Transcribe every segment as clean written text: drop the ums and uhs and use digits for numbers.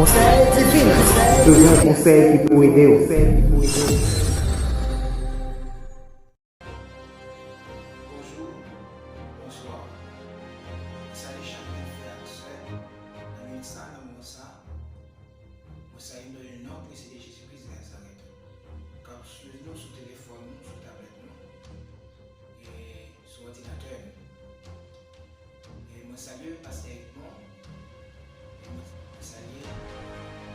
Conseil divin. Besoin de conseils qui pourraient aider. Bonjour, bonsoir. Ça les chacun frères, sœurs, dans ça, dans mon ça. Moi, ça est dans le nom précédé Jésus-Christ de Nazareth. Quand nous sur téléphone, sur tablette, et sur ordinateur. Et moi, salue Pasteur Edmond. Et moi, salue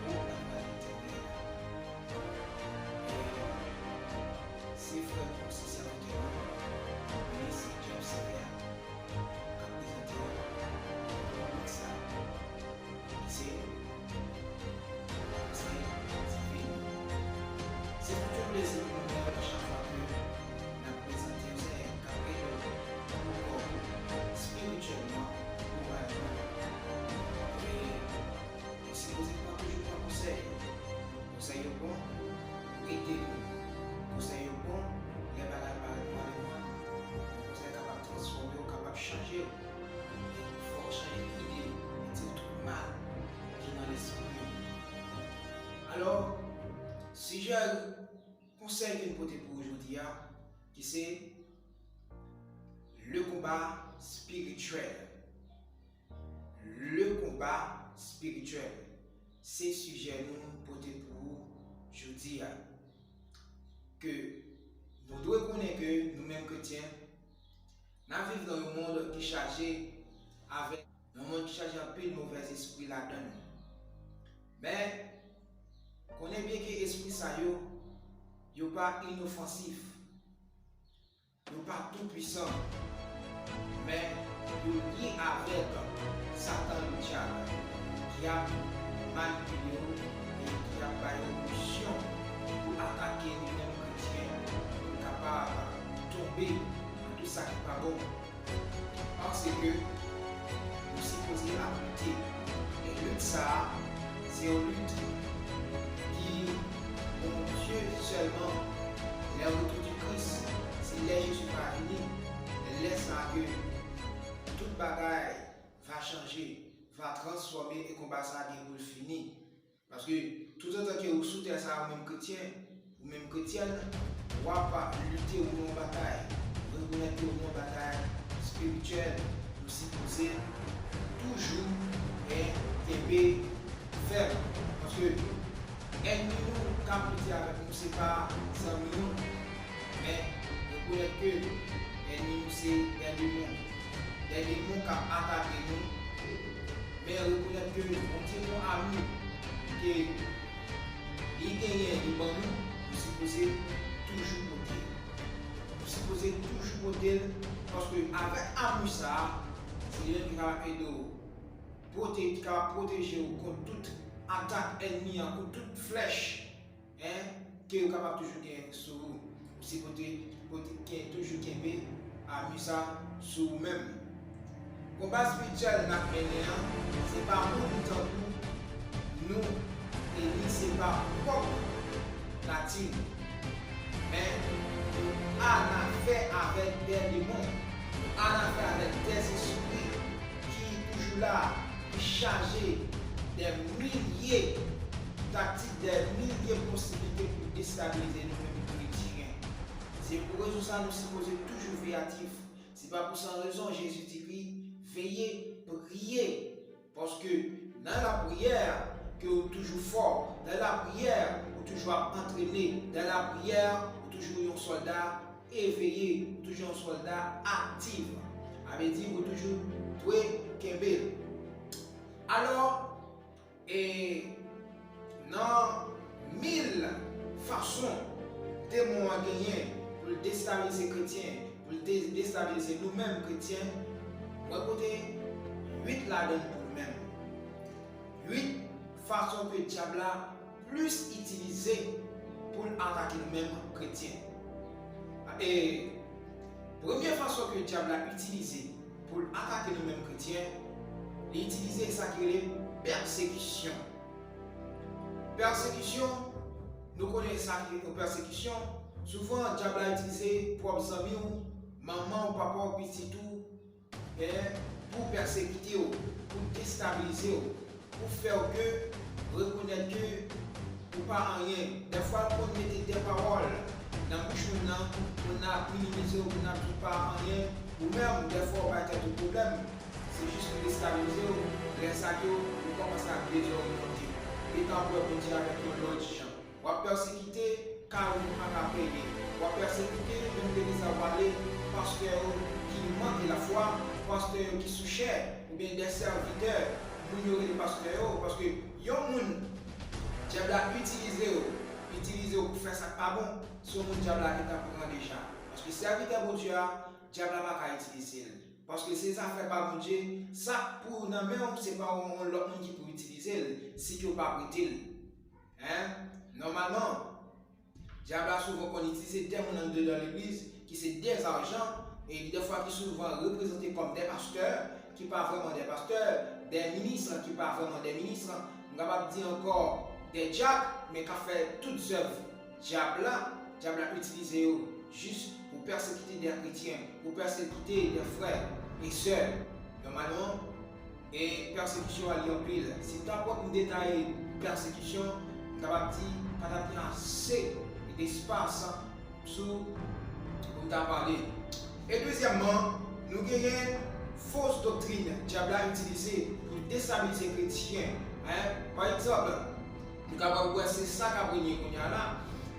pour la voix éternelle. Et c'est frère pour ces serviteurs. Ministre James Sever, qui présenté ça. C'est toujours plaisir pour nous à chaque fois que nous présentons un capé spirituellement, moralement. Et si vous n'êtes pas toujours un conseil, conseil bon, aidez-nous. Conseil bon, les bagages par le mois. Vous êtes capable de transformer, capable de changer. Il faut changer l'idée, c'est tout mal qui est dans l'esprit. Alors, si j'ai un conseil que je peux pour aujourd'hui, qui c'est le combat spirituel. Le combat spirituel. C'est sujet nous pour aujourd'hui. Que nous devons connaître que nous-mêmes chrétiens, nous vivons dans un monde qui est chargé avec un monde qui est chargé un peu de mauvais esprits là-dedans. Mais connaît bien que l'esprit ça n'est pas inoffensif, n'est pas tout puissant, mais il est lié avec Satan le diable qui a manipulé et qui a pas une mission pour attaquer nous-mêmes chrétiens, pour capable de tomber dans tout ça qui n'est pas bon. Parce que nous sommes supposés à lutter. Et lutte ça, c'est une lutte qui, mon Dieu seulement, les retours du Christ, si les Jésus va venir, laisse que toute bagaille va changer, va transformer et combat ça qui pour finir. Parce que tout le temps que vous soutenez ça, vous même chrétien, ou même chrétienne, vous ne pouvez pas lutter ou une bataille, vous reconnaissez une bataille spirituelle, vous supposez toujours être ferme. Parce que ennemi nous, quand nous avec nous, ce n'est pas 100 millions, mais reconnaître que l'ennemi nous, c'est des démons. Des démons qui attaquent nous, mais reconnaître que nous tenons à nous, que il gagne du bon nous supposons toujours côté. Nous supposons toujours côté parce que avec amour ça, c'est lui qui va aider protéger contre toute attaque ennemie, contre toute flèche, que vous capable toujours gagner sur vous. Si vous avez toujours gagné amour ça sur vous-même. Le combat spirituel n'a mené, c'est pas nous. Et ce n'est pas propre nature. Mais on a affaire avec des démons, on a affaire avec des esprits qui toujours là, qui chargent des milliers tactiques, des milliers de possibilités pour déstabiliser nous-mêmes chrétiens. C'est pour ça que nous sommes toujours veillatifs. Ce n'est pas pour cette raison Jésus dit veillez, priez. Parce que dans la prière, que vous toujours fort, dans la prière, vous toujours entraîné, dans la prière, vous toujours un soldat éveillé, vous toujours un soldat actif. Avait dit vous toujours doué Kembe. Alors, dans 1000 façons démons à gagner pour déstabiliser les chrétiens, pour déstabiliser nous-mêmes chrétiens, vous écoutez 8 là-dedans pour nous-mêmes. 8 façon que le diable a plus utilisé pour attaquer nous-mêmes chrétiens. Et première façon que le diable a utilisé pour attaquer nous-mêmes chrétiens, il a utilisé ça qui est persécution. Persécution, nous connaissons ça qui est persécution. Souvent, le diable a utilisé pour amis, maman ou papa ou petit tout, pour persécuter, pour déstabiliser, pour faire que reconnaître que ou pas rien. Des fois, on met des paroles dans le bouche, on a minimisé, on n'a pas rien, ou même des fois, on va être de problème. C'est juste déstabiliser, les sacs, on commence à désorienter. Et quand on peut dire avec un autre gens, on va persécuter car on n'a pas payé. On va persécuter même les avalés parce que qui manquent la foi, parce que qui sont chers, ou bien des serviteurs, nous ignorer les pasteurs, parce que il y a un monde qui a utilisé pour faire ça pas bon, c'est un monde qui a déjà. Parce que serviteur pour Dieu, diable n'a pas utiliser. Parce que ces affaires pas bon Dieu, ça pour nous même c'est pas l'autre monde qui peut utiliser si tu pas utile. Hein? Normalement, diable a souvent qu'on utilise des gens dans l'église qui c'est des argent et des fois qui sont souvent représentés comme des pasteurs qui pas vraiment des pasteurs, des ministres qui pas vraiment des ministres. On va dire encore des diables mais qui fait toutes œuvres. Diable a utilisé juste pour persécuter des chrétiens, pour persécuter des frères et sœurs. Normalement, et persécution à en pile. Si tu as pas un détail persécution, tu vas dire assez d'espace pour t'en parler. Et deuxièmement, nous avons fausse doctrine diable a utilisée pour déstabiliser les chrétiens. Par exemple, nous avons voir c'est ça qu'on a là.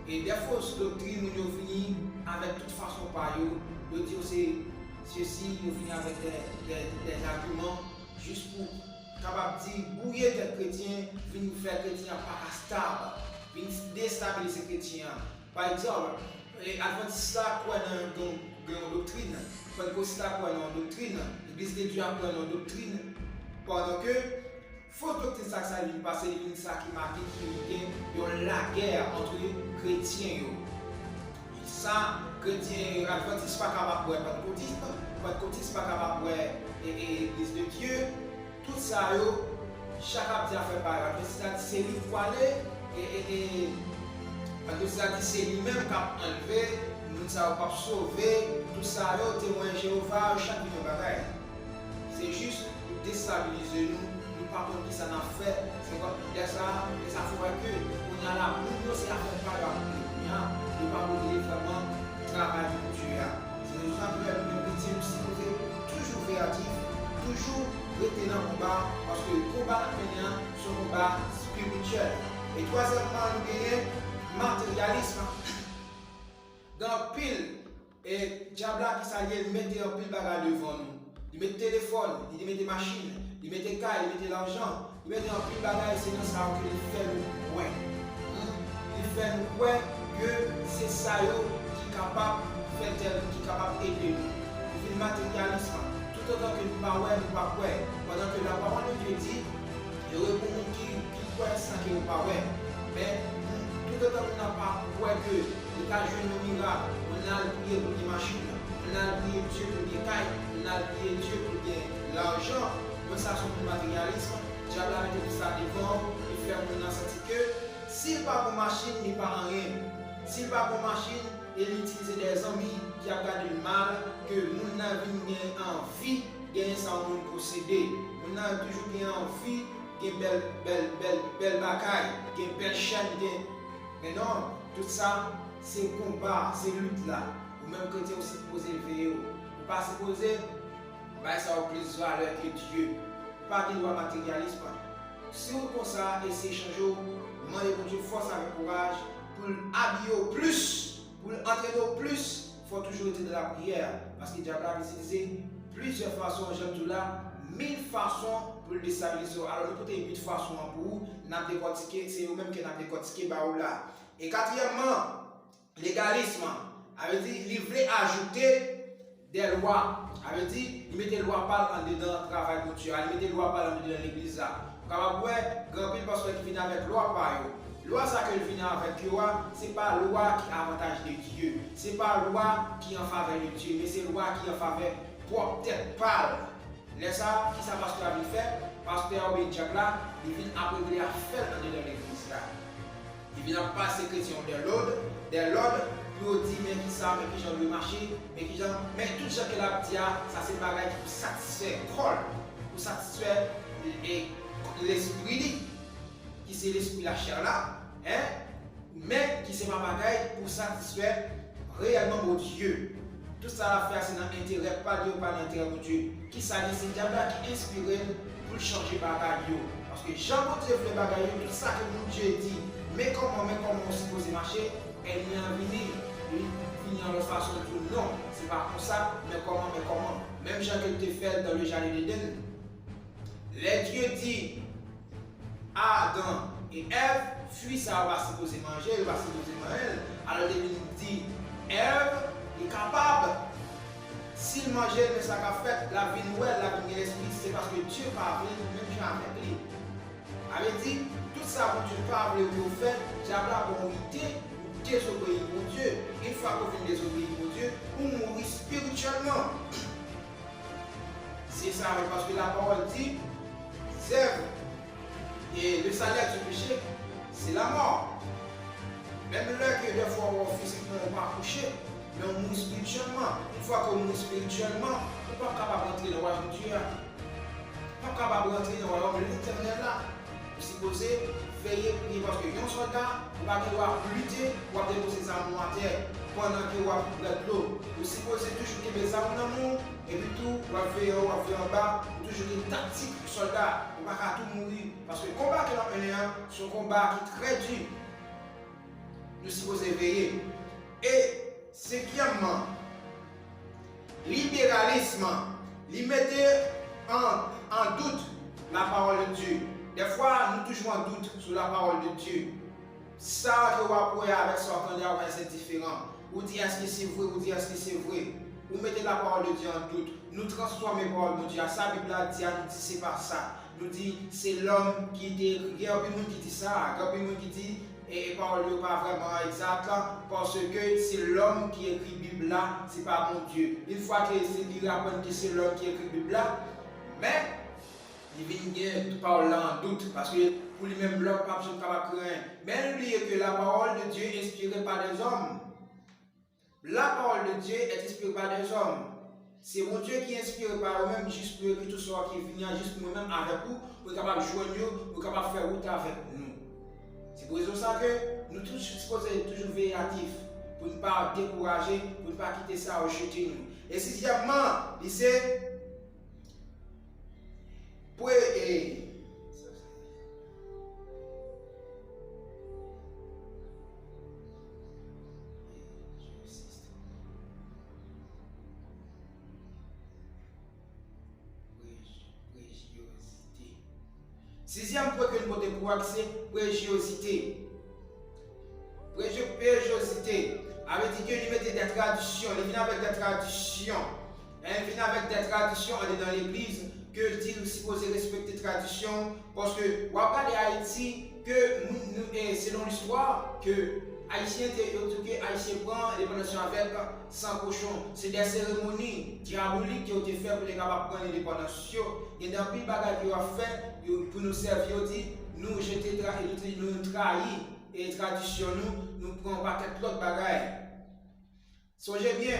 Et des fausses doctrines, nous finissons avec toute façon par eux. Nous disons ceci, nous finissons avec des arguments juste pour capable dire bouiller des chrétiens, venir faire les chrétiens pas stable, venir déstabiliser les chrétiens. Par exemple, les adventistes croient dans la doctrine, les pentecôtistes croient dans la doctrine, l'église de Dieu croit dans la doctrine, pendant que fausse doctrine ça vient passer, c'est ça qui marque la guerre entre chrétiens. Ça, chrétiens, adventistes pas capable de pentecôtistes pas capable de l'église de Dieu, tout ça, chaque abdi a fait pareil. C'est lui qui aller et parce que ça dit c'est lui-même qui a enlevé, nous ne savons pas sauver, tout ça, témoin Jéhovah, chaque vie de bagaille. C'est juste pour déstabiliser nous, nous pas comprendre qui ça n'a fait, c'est comme ça, et ça faut que on a là, nous c'est la faire par nous ne pas oublier vraiment le travail de Dieu. C'est le temps que nous mettons toujours créatif, toujours rester dans le combat, parce que le combat maintenant, c'est un combat spirituel. Et troisièmement, nous gagnons matérialisme. Dans pile, et diable qui s'allie, il mettait un pile bagage devant nous. Il met téléphone, il met des machines, il met des cailles, il met de l'argent, il met un pile bagage, c'est dans ça qu'il fait nous ouais. Il fait nous ouais que c'est ça qui est capable de faire tel, qui est capable d'aider nous. Il fait le matérialisme. Tout autant que nous ne pouvons pas ouais, pendant que la parole de Dieu dit, il y a beaucoup qui croient sans qu'ils ne pas ouais. Mais tout autant que nous n'avons pas ouais que nous avons joué nos miracles, on a prié pour des machines, on a prié Dieu pour des cailles, on a prié Dieu pour l'argent, mais ça c'est le matérialisme. Diable a mis tout ça devant, il fait nous sentir que s'il pas pour machine, il n'est pas en rien. S'il pas pour machine, il utilise des amis qui ont gardé le mal, que nous n'avons envie de gagner sans nous posséder. Nous avons toujours envie de belle bagaille, de belle chaîne. Mais non, tout ça, c'est combat, c'est lutte là. Ou même que tu es aussi posé le ou pas se poser, ça a plus valeur que Dieu. Pas de loi matérialisme. Si vous comme ça, essayez de changer, demandez pour Dieu force avec courage, pour habiller plus, pour entraîner au plus, il faut toujours être de la prière. Parce que Dieu a utilisé plusieurs façons, j'aime tout là, 1000 façons pour le déstabiliser. Alors, nous avons 8 façons pour vous, c'est vous-même qui avez décortiqué là. Et quatrièmement, légalisme. Avait dit, il voulait ajouter des lois. Avait dit, il mettait les lois pas en dedans le travail de Dieu, il mettait les lois pas en dedans l'église. Quand on voit grand pile parce qu'il vient avec loi par eux. Loi ça qu'il vient avec eux, c'est pas loi qui avantage de Dieu, c'est pas loi qui en faveur de Dieu, mais c'est loi qui en faveur pour peut-être pas. Les ça qui ça pasteur a fait, pasteur Obédiac là, il vient après à faire dans l'église là. Il vient passer chrétien de l'ordre, pour dire mais qui ça, mais qui j'en veux marcher, mais tout ce que la dit, ça c'est bagage qui satisfait pour satisfaire l'esprit. qui c'est l'esprit la chair là, hein, mais qui c'est ma bagaille pour satisfaire réellement mon Dieu. Tout ça à faire, c'est dans l'intérêt, pas Dieu, pas l'intérêt de Dieu. Qui ça dit, c'est diable qui inspire pour changer bagaille. Parce que Jean Dieu fait bagaille, tout ça que mon Dieu dit, mais comment on est supposé marcher, elle vient venir en leur façon de dire non, c'est pas comme ça, mais comment. Même Jean que tu fait dans le jardin d'Éden, les dieux dit Adam et Ève, fuis ça, va supposer manger, il va supposer manger. Alors il dit Ève est capable, s'il mangeait, mais ça qu'a fait la vie nouvelle, la vie de l'esprit, c'est parce que Dieu parle, même Dieu a fait lui. Avait dit, tout ça, quand Dieu parle et vous fait, j'avais la volonté de désobéir pour Dieu. Une fois qu'on vient désobéir pour Dieu, on mourit spirituellement. C'est ça, parce que la parole dit, zèbre, et le salaire du péché, c'est la mort. Même là que des fois, on physiquement, on va coucher, mais on mourit spirituellement. Une fois qu'on mourit spirituellement, on n'est pas capable d'entrer dans le royaume de Dieu. On n'est pas capable d'entrer dans le royaume de l'Éternel là. Vous supposez veiller, prier parce que un soldat, vous va devoir lutter pour déposer ses armes à terre pendant que vous avez de l'eau. Vous supposez toujours que mes armes dans le monde, et puis tout, vous va faire en bas, toujours une tactique du soldat, vous ne va pas tout mourir. Parce que le combat que l'on a, c'est un combat qui est très dur. Nous supposons veiller. Et cinquièmement, libéralisme, il mettait en doute la parole de Dieu. Des fois, nous toujours en doute sur la parole de Dieu. Ça que vous apprenez avec ce qu'on c'est différent. Vous dites est-ce que c'est vrai, vous dites est-ce que c'est vrai. Vous mettez la parole de Dieu en doute. Nous transformons la parole de Dieu. Sa Bible dit, nous dit c'est pas ça. Nous dit c'est l'homme qui dit, il y a beaucoup de monde qui dit ça, il y a beaucoup de monde qui dit, et la parole n'est pas vraiment exacte, parce que c'est l'homme qui écrit la Bible là, c'est pas mon Dieu. Une fois que c'est apprend que c'est l'homme qui écrit la Bible là, mais il vient parole là en doute parce que pour lui-même bloc pas capable de craindre. Mais n'oubliez que la parole de Dieu est inspirée par des hommes. La parole de Dieu est inspirée par des hommes. C'est mon Dieu qui est inspiré par eux-mêmes juste pour écrire tout ce qui vient juste pour nous-mêmes avec vous, pour être capable de joindre nous, pour être capable de faire route avec nous. C'est pour ça que nous tous supposés toujours veiller actifs pour ne pas décourager, pour ne pas quitter ça ou jeter nous. Et sixièmement, il sait pour sixième point que nous devons pouvoir, c'est préciosité. Préciosité. Avec dit que nous mettons des traditions, nous venons avec des traditions. On vient avec des traditions, on est dans l'église, que dit nous supposons respecter les traditions, parce que, on parle d'Haïti, que selon l'histoire, que Haïtiens prennent l'indépendance avec 100 cochons. C'est des cérémonies diaboliques qui ont été faites pour les capables de prendre l'indépendance. Il y a des bagages qui ont fait pour nous servir, nous jeter, nous trahir et tradition, nous prenons pas d'autres bagages. Songez bien,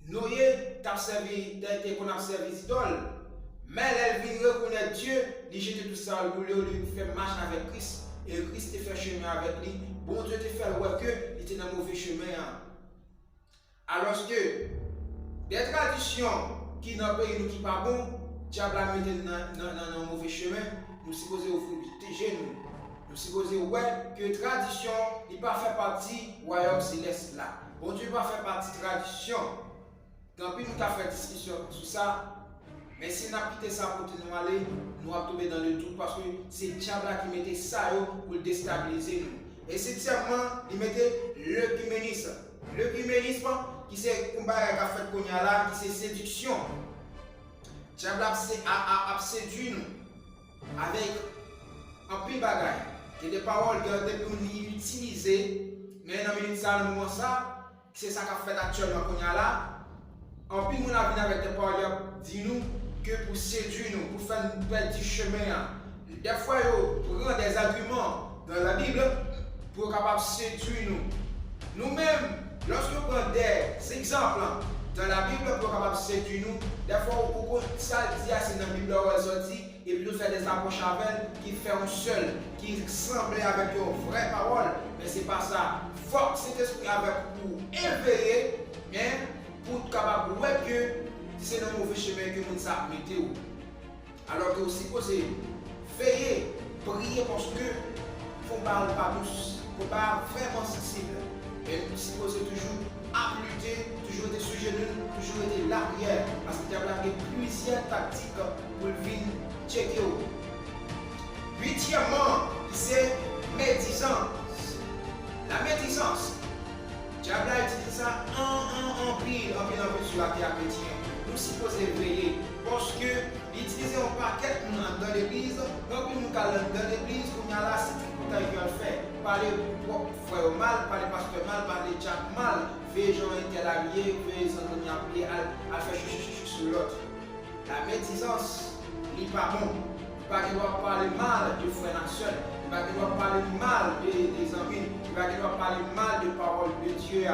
nous avons servi des idoles, mais elle vient reconnaître Dieu, il jette tout ça, il fait marche avec Christ, et Christ te fait chemin avec lui. Bon Dieu te fait voir que il était dans le mauvais chemin. Alors que des traditions qui n'ont pas nous qui pas bon, diable a mis dans un mauvais chemin, nous supposons protéger nous. Nous supposons que tradition n'est pas fait partie du royaume céleste là. Bon Dieu pas fait partie de tradition. Tant pis nous avons fait discussion sur ça. Mais si nous avons quitté ça pour nous aller, nous allons tomber dans le doute parce que c'est le diable qui mettait ça pour déstabiliser nous. Et septièmement, il mettait l'œcuménisme. L'œcuménisme, qui c'est combat qui a fait qu'on y a là, qui c'est séduction. Le diable a séduit nous avec un pile bagaille. Et des paroles que nous utiliser, mais dans le moment ça, c'est ça qu'a fait actuellement qu'on y a là. En plus, nous avons avec des paroles qui disent nous que pour séduire nous, pour faire une belle du chemin. Des fois, pour prendre des arguments dans la Bible pour être capable de séduire nous. Nous-mêmes, lorsque nous prenons des exemples dans la Bible pour être capable de séduire nous, des fois, ça dit c'est dans la Bible, on dit et puis nous faire des approches avec elle qui fait un seul, qui semble avec une vraie parole, mais c'est pas ça. Faut que cet esprit avec pour éveiller, mais pour capable de que c'est dans le mauvais chemin que nous sommes mettez. Alors que aussi posé, veiller, prier parce que faut parler pas tous, faut pas vraiment sensible. Et nous supposons toujours à lutter, toujours des sujets nous, toujours des l'arrière, parce qu'il y a plusieurs tactiques pour venir checker. Huitièmement, c'est médisance. La médisance. Diable a utilisé ça en pile sur la terre chrétienne. Nous supposons veiller parce que utiliser un paquet dans l'église, donc nous allons dans l'église, nous allons là, c'est tout ce qu'il a fait. Parler frère mal, parler pasteur mal, parler diable mal, faire gens interalliés, faire les gens appeler à faire chuchu sur l'autre. La médisance, il n'est pas bon. Il ne doit pas parler mal de frère national. Il ne doit pas parler mal des amis. Il ne doit pas parler mal de parole de Dieu.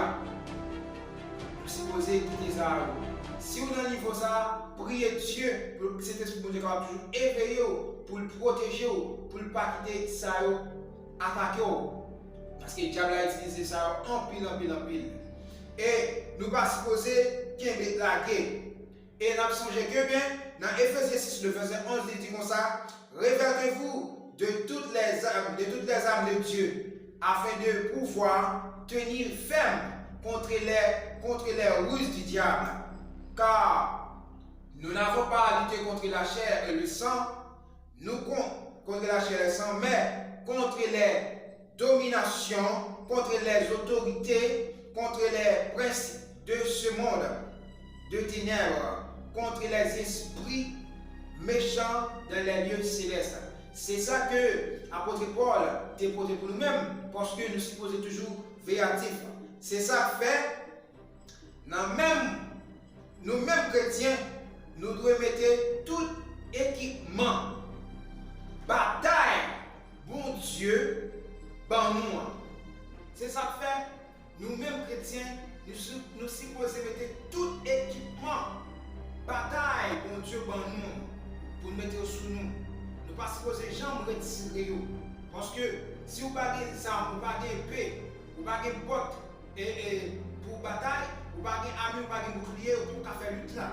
Vous supposez quitter ça. Si vous avez un niveau ça, priez Dieu pour que cet esprit de Dieu soit toujours éveillé, pour le protéger, pour ne pas quitter ça, attaquer. Parce que le diable a utilisé ça en pile. Et nous ne pas supposer qu'il y ait la guerre. Et nous avons songé que bien, dans Ephésiens 6, le verset 11, il dit comme ça, revêtez-vous de toutes les armes de Dieu, afin de pouvoir tenir ferme contre les ruses du diable. Car nous n'avons pas à lutter contre la chair et le sang, contre la chair et le sang, mais contre les dominations, contre les autorités, contre les principes de ce monde de ténèbres, contre les esprits méchants dans les lieux célestes. C'est ça que l'apôtre Paul t'a posé pour nous-mêmes, parce que nous supposons toujours véatifs. C'est ça fait, nous-mêmes chrétiens, nous devons mettre tout équipement, bataille, bon Dieu, ban nous. C'est ça fait, nous-mêmes chrétiens, nous supposons mettre tout équipement, bataille, bon Dieu, ban nous, pour mettre sous nous. Nous ne pas supposer jamais retirer. Parce que si vous n'avez pas d'armes, vous n'avez pas d'épée, vous n'avez pas de bottes, et pour bataille, vous n'avez pas d'armes, vous n'avez pas de bouclier, vous n'avez pas faire lutte là.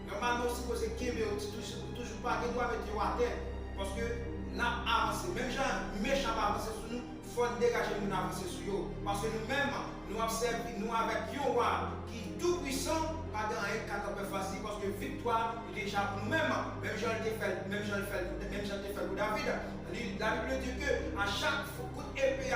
Normalement, si vous supposez qu'il y a toujours pas de droit mettre à terre. Parce que nous avons avancé. Même gens méchants pas avancer sur nous, il faut dégager nous avancer sur eux. Parce que nous-mêmes, nous observons, nous avec un roi qui est tout puissant, pas dans un cadre facile, parce que victoire est déjà pour nous-mêmes. Même Jean le fait pour David. La Bible dit que à chaque coup d'épée,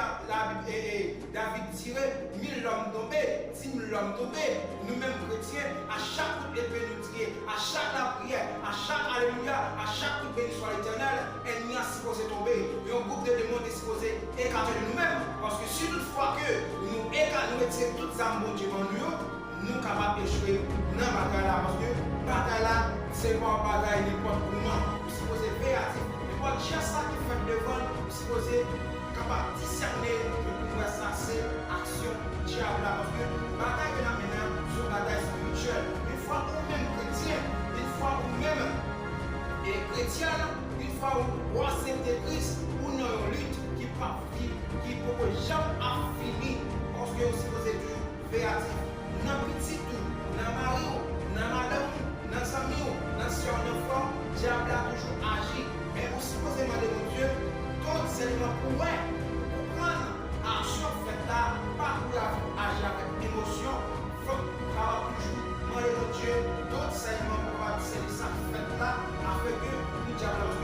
David tirait 1000 hommes tombés, 10 000 hommes tombés. Nous-mêmes chrétiens, à chaque coup d'épée nous tirer, à chaque la prière, à chaque alléluia, à chaque coup de béni soit l'éternel, ennemi a supposé tomber. Et un groupe de démons est supposé écarter de nous-mêmes. Parce que si toutefois que nous écartons toutes les âmes de Dieu en nous, nous sommes capables d'échouer dans la bataille là. Parce que la bataille là, c'est pas une bataille n'importe comment. Nous sommes supposés véatifs. N'importe quel ça qui fait devant, nous sommes supposés capables de discerner le pouvoir sensé, action, diable là. Parce que la bataille que nous menons, c'est une bataille spirituelle. Une fois où même chrétien, une fois où même chrétien, une fois où on accepte Christ, ou nous avons une lutte qui ne peut jamais finir. Parce que nous sommes supposés toujours véatifs. Dans petit tout, dans mari, dans madame, dans sami, dans son enfant, diable a toujours agi. Mais vous supposez demander à Dieu, tout seulement pour prendre action faite là, pas pour agir avec émotion, il faut toujours demander à Dieu, tout seulement pour faire ça fait là, afin que le diable a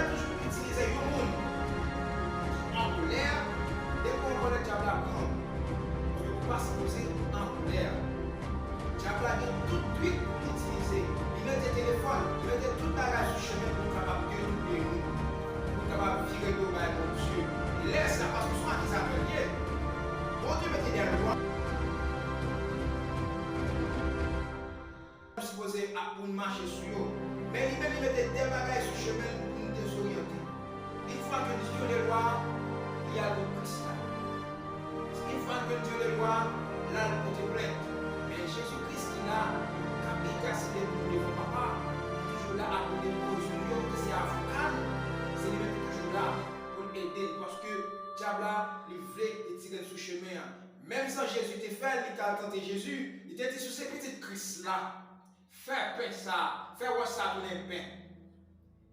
toujours utilisé le monde en colère, dès qu'on voit le diable apprendre. Je ne peux pas supposer en colère. Diable a tout de suite utilisé. Il met des téléphones, il met tout la rage du chemin pour capable de détruire nous, pour capable de virer nos mains mon Dieu. Laisse la parce que ce soit des ateliers. Bon Dieu mettez des lois. Supposé pour marcher sur eux. Mais il mettait des bagages sur le chemin pour nous désorienter. Une fois que Dieu les voit, il y a le Christ. Une fois que Dieu les voit, là, le côté plainte. Mais Jésus-Christ qui a décidé pour nous, papa, toujours là à côté de nous, a tenté Jésus, il était dit sur ces petites crises là, faire pain ça, faire voir ça pour les pain.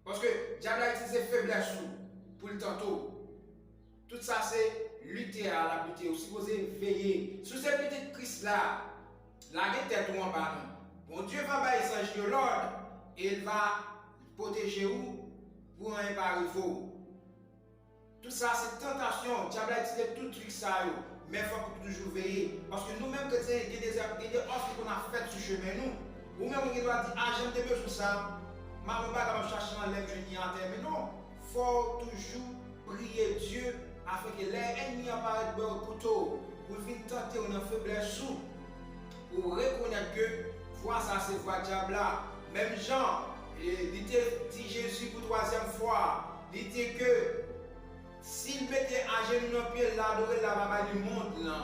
Parce que diable a utilisé faiblesse pour le tantôt. Tout ça c'est lutter à la lutter, aussi poser veiller. Sur ces petites crises là, la tête ou en bas. Bon Dieu va bailler sa de l'ordre et il va protéger vous pour un pari. Tout ça, c'est tentation. Diable a utilisé tout truc ça, mais il faut toujours veiller. Parce que nous-mêmes, que il y a des offres qu'on a faites sur le chemin, nous, ou même on doit dire, ah, j'aime te sur ça, je ne vais pas chercher dans l'aime, je n'y en terme. Mais non, il faut toujours prier Dieu afin que les ennemis apparaissent de votre couteau pour venir tenter une faiblesse pour reconnaître que voir ça, c'est voir diable là. Même Jean, il dit Jésus pour la troisième fois, il dit que s'il mettait à genoux dans le pied, l'adorer la baba du monde là.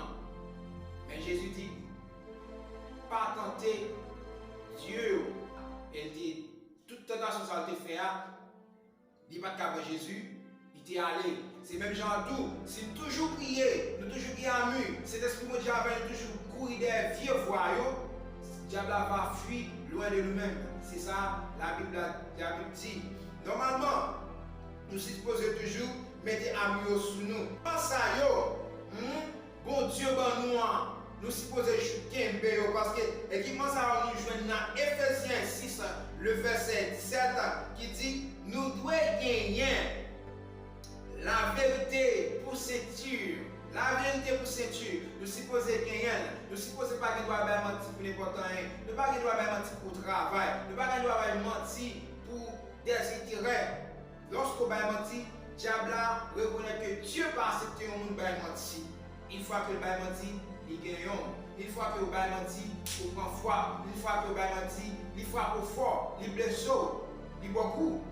Mais Jésus dit, pas tenter Dieu. Il dit, toute tentation ça a été fait, il dit pas qu'avec Jésus, il était allé. C'est même Jean tout, si nous toujours prier, nous toujours prier à mur, cet esprit de diable toujours courir des vieux voyous, le diable va fuir loin de nous-mêmes. C'est ça la Bible dit. Normalement, nous supposons toujours mettre amis sous nous. Pense à yo, bon Dieu, bon nous supposons chuter parce que l'équipement ça nous joindre dans Ephésiens 6, le verset 17 qui dit nous devons gagner la vérité pour ceinture. La vérité pour ceinture, nous supposons gagner. Nous supposons pas qu'il doit mentir pour n'importe rien. Nous pas qu'il doit mentir pour le travail. Nous pas qu'il doit mentir pour des intérêts. Lorsqu'on va mentir, diable reconnaît que Dieu va accepter un monde qui mentir. Une fois que le bail mentir, il gagne. Une fois que le bail mentir, il prend foi. Une fois que le bail mentir, il frappe au fort, il blesse, il beaucoup.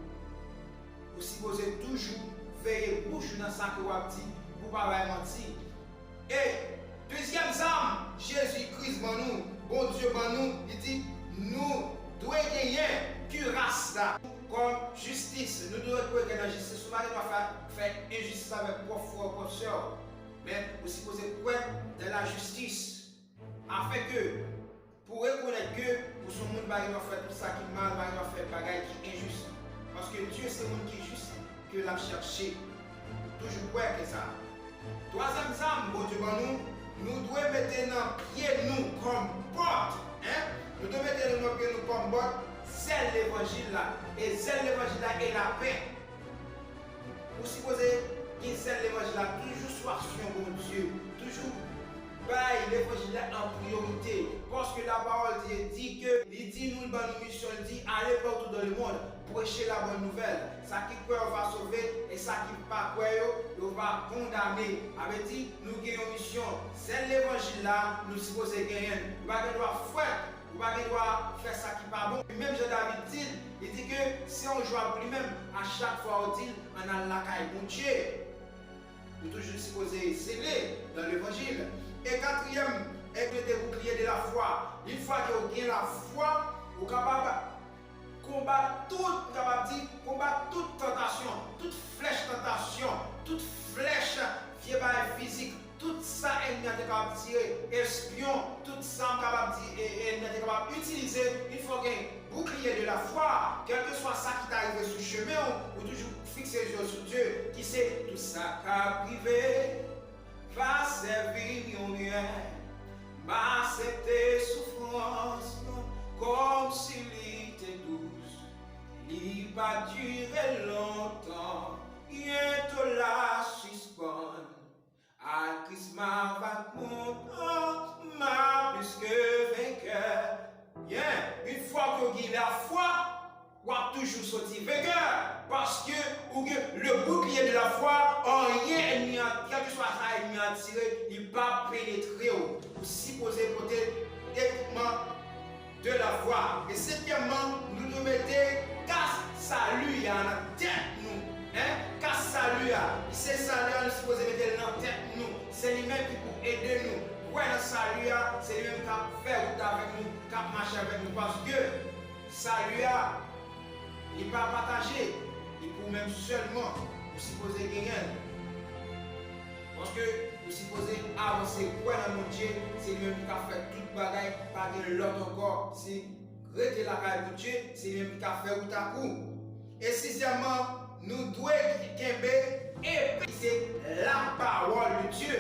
Vous supposez toujours veiller bouche dans ça que vous avez dit pour ne pas mentir. Et deuxième âme, Jésus-Christ, bon Dieu, il dit nous devons gagner cuirasse là. Comme justice, nous devons trouver la justice. Nous ne devons pas faire injustice avec propre soeur, mais vous supposez quoi de la justice, afin que, pour reconnaître que pour son monde, il doit faire tout ça qui est mal, il doit faire des choses qui sont injustes. Parce que Dieu, c'est le monde qui est juste, que l'a cherché. Toujours quoi que ça. Troisième âme, bon Dieu, nous devons mettre nos pieds nous comme porte. Nous devons mettre nos pieds nous comme porte. C'est l'évangile là. Et c'est l'évangile là et la paix. Vous supposez que c'est l'évangile là, toujours soit sur mon Dieu, toujours bail l'évangile là en priorité. Parce que la parole dit que, il dit nous une mission, il dit allez partout dans le monde, prêcher la bonne nouvelle. Ça qui croit va sauver et ça qui pas croit on va condamner. Avait dit nous avons une mission. C'est l'évangile là, nous supposons gagner. Nous ne devons pas faire. Vous ne devez pas faire ça qui n'est pas bon. Même Jean-David dit, il dit que si on joue pour lui-même, à chaque fois on dit, on a la caille bon Dieu. Nous toujours supposés sceller dans l'évangile. Et quatrième, est le bouclier de la foi. Une fois que vous avez la foi, vous êtes capable de combattre toute tentation, toute flèche tentation, toute flèche physique. Tout ça, elle n'est capable de tirer, espion, tout ça, elle n'est capable d'utiliser. Il faut un bouclier de la foi, quel que soit ça qui t'arrive sur le chemin, ou toujours fixer les yeux sur Dieu, qui sait tout ça qu'a privé, va servir mon bien, va accepter souffrance, comme s'il était douce, il va durer longtemps, bientôt la suspendre. À Christ ma va content, ma plus que vainqueur. Bien, une fois que vous avez la foi, vous avez toujours sorti vainqueur. Parce que le bouclier de la foi, rien, quel que soit ça, il a tiré, il ne va pas pénétrer. Vous supposez côté d'équipement de la foi. Et septièmement, nous devons mettre casse salut à la tête nous. Casse salut, c'est salut, nous supposons mettre dans la tête nous. C'est lui-même qui peut aider nous. Ouais, le salut, c'est lui-même qui va faire route avec nous, qui va marcher avec nous. Parce que salut, il ne va pas partager, il peut même seulement vous supposer gagner. Parce que vous nous supposons avancer quoi dans mon Dieu, c'est lui-même qui a fait toute bagaille, pas de l'autre encore. C'est rester la caille de Dieu, c'est lui-même qui a fait tout à coup. Et sixièmement, nous devons épée, c'est la parole de Dieu.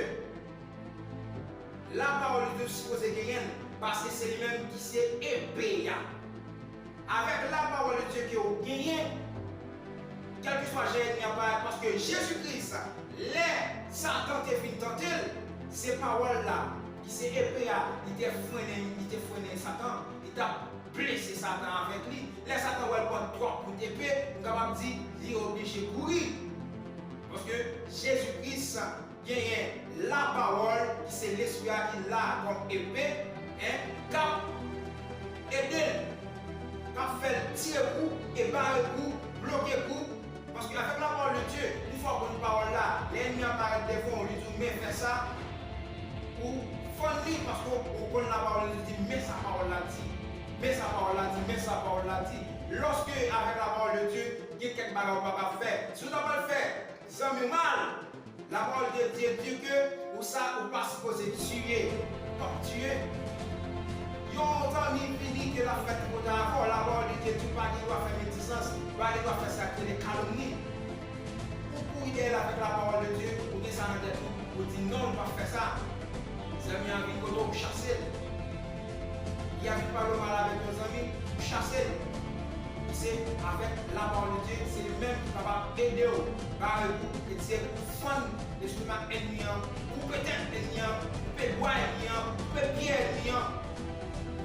La parole de Dieu suppose gagner parce que c'est lui-même qui s'est épée. Avec la parole de Dieu qui a gagné, quel que soit l'ennemi, parce que Jésus-Christ, les Satan te fin tenter, ces paroles-là, qui s'est épée, il t'a freiné Satan, il t'a blessé Satan avec lui. Les Satan va prendre 3 coups d'épée, on va dire, il est obligé de courir. Parce que Jésus-Christ gagne la parole, qui c'est l'esprit qui l'a comme épée, cap aider, cap faire tirer coup, et barrer coup, bloquer coup. Parce qu'avec la parole de Dieu, une fois qu'on parole là, l'ennemi apparaît des fois, on lui dit, mais fais ça, ou fondre parce qu'on connaît la parole de Dieu, mais sa parole l'a dit, mais sa parole l'a dit, mais sa parole l'a dit. Lorsque, avec la parole de Dieu, il y a quelque chose qu'on ne peut pas faire. Si on ne peut pas le faire, ça me mal. La parole de Dieu dit que, ou ça, ou pas supposé tuer, comme tuer. Yon ami fini que la fête pour d'abord, la parole de Dieu, tout pas qui doit faire médisance, pas qui doit faire ça, que des calomnies. Pour aider avec la parole de Dieu, pour dire ça dans des trucs, pour dire non, on ne va pas faire ça. Les amis envie de vous chasser. Il y a pas le mal avec nos amis, vous chasser. C'est avec la parole de Dieu, c'est le même qui va aider par vous, et c'est pour fondre l'estomac ennemi, pour peut-être ennemi, pour boire ennemi, pour bien ennemi.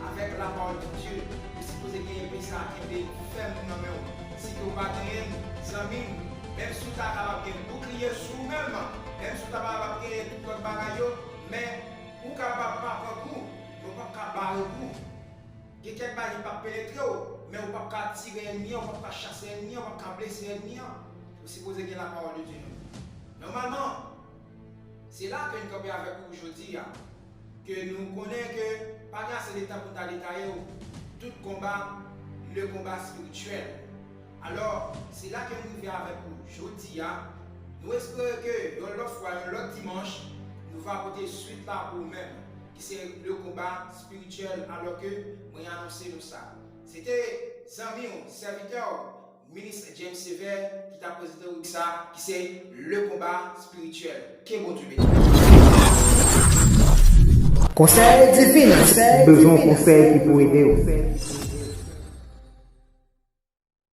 Avec la parole de Dieu, si vous avez un ça qui est ferme dans le si vous avez des amis, même si vous avez un bouclier sur vous-même, même si vous avez tout votre bagage, mais vous ne pouvez pas faire coup, vous ne pouvez pas barrer vous. Quelqu'un ne peut pas pénétrer, mais vous ne pouvez pas tirer l'ennemi, vous ne pouvez pas chasser l'ennemi, vous ne pouvez pas blesser l'ennemi. Vous supposez que la parole de Dieu. Normalement, c'est là que nous sommes avec vous aujourd'hui, que nous connaissons que pas c'est l'état pour détailler tout combat, le combat spirituel. Alors, c'est là que nous venons avec vous aujourd'hui. Nous espérons que dans l'autre fois, l'autre dimanche, nous allons apporter suite là pour nous-mêmes, qui c'est le combat spirituel, alors que nous avons annoncé nous ça. C'était Zami, serviteur, ministre James Sever, qui t'a présenté ça, qui c'est le combat spirituel. Que bon Dieu bénisse. Conseil divin. Besoin de conseil qui peut aider.